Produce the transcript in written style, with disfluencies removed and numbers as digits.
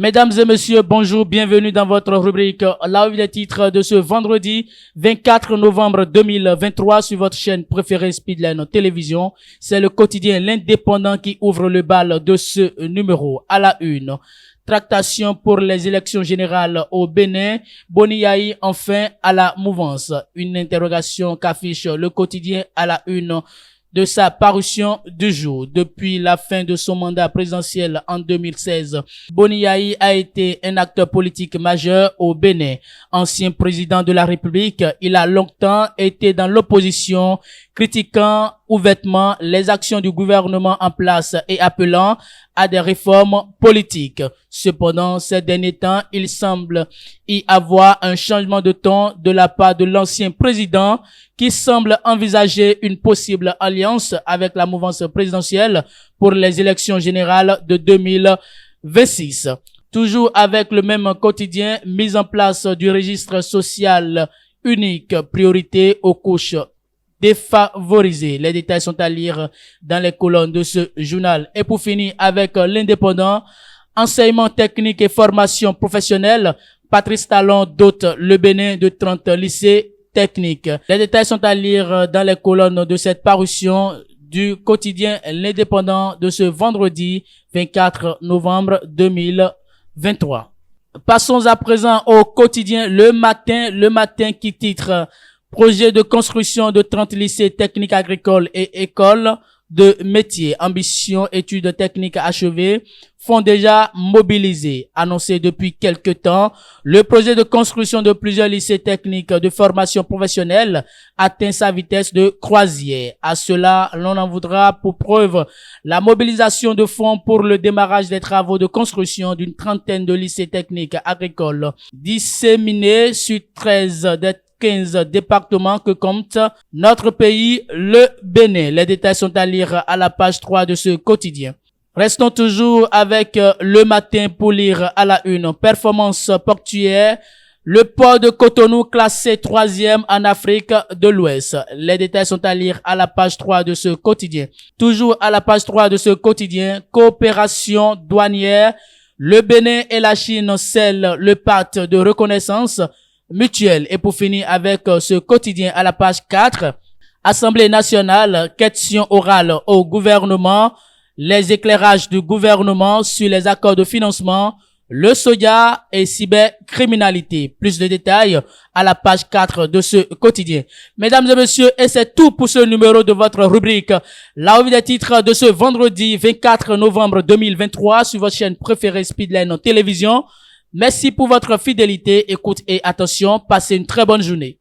Mesdames et messieurs, bonjour, bienvenue dans votre rubrique La revue des titres de ce vendredi 24 novembre 2023 sur votre chaîne préférée Speedline Télévision. C'est le quotidien L'Indépendant qui ouvre le bal de ce numéro. À la une, tractation pour les élections générales au Bénin, Boni Yayi enfin à la mouvance. Une interrogation qu'affiche le quotidien à la une de sa parution du jour. Depuis la fin de son mandat présidentiel en 2016, Boni Yayi a été un acteur politique majeur au Bénin. Ancien président de la République, il a longtemps été dans l'opposition, critiquant ouvertement les actions du gouvernement en place et appelant à des réformes politiques. Cependant, ces derniers temps, il semble y avoir un changement de ton de la part de l'ancien président qui semble envisager une possible alliance avec la mouvance présidentielle pour les élections générales de 2026. Toujours avec le même quotidien, mise en place du registre social unique, priorité aux couches défavorisées. Les détails sont à lire dans les colonnes de ce journal. Et pour finir avec l'Indépendant, enseignement technique et formation professionnelle, Patrice Talon dote le Bénin de 30 lycées techniques. Les détails sont à lire dans les colonnes de cette parution du quotidien L'Indépendant de ce vendredi 24 novembre 2023. Passons à présent au quotidien Le Matin qui titre projet de construction de 30 lycées techniques agricoles et écoles de métiers, ambition, études techniques achevées, font déjà mobiliser. Annoncé depuis quelque temps, le projet de construction de plusieurs lycées techniques de formation professionnelle atteint sa vitesse de croisière. À cela, l'on en voudra pour preuve la mobilisation de fonds pour le démarrage des travaux de construction d'une trentaine de lycées techniques agricoles disséminés sur 13 des 15 départements que compte notre pays, le Bénin. Les détails sont à lire à la page 3 de ce quotidien. Restons toujours avec Le Matin pour lire à la une. Performance portuaire. Le port de Cotonou classé 3e en Afrique de l'Ouest. Les détails sont à lire à la page 3 de ce quotidien. Toujours à la page 3 de ce quotidien. Coopération douanière. Le Bénin et la Chine scellent le pacte de reconnaissance mutuelle. Et pour finir avec ce quotidien à la page 4, Assemblée nationale, question orale au gouvernement, les éclairages du gouvernement sur les accords de financement, le soja et cybercriminalité. Plus de détails à la page 4 de ce quotidien. Mesdames et messieurs, et c'est tout pour ce numéro de votre rubrique La revue des titres de ce vendredi 24 novembre 2023 sur votre chaîne préférée Speedline Télévision. Merci pour votre fidélité, écoute et attention. Passez une très bonne journée.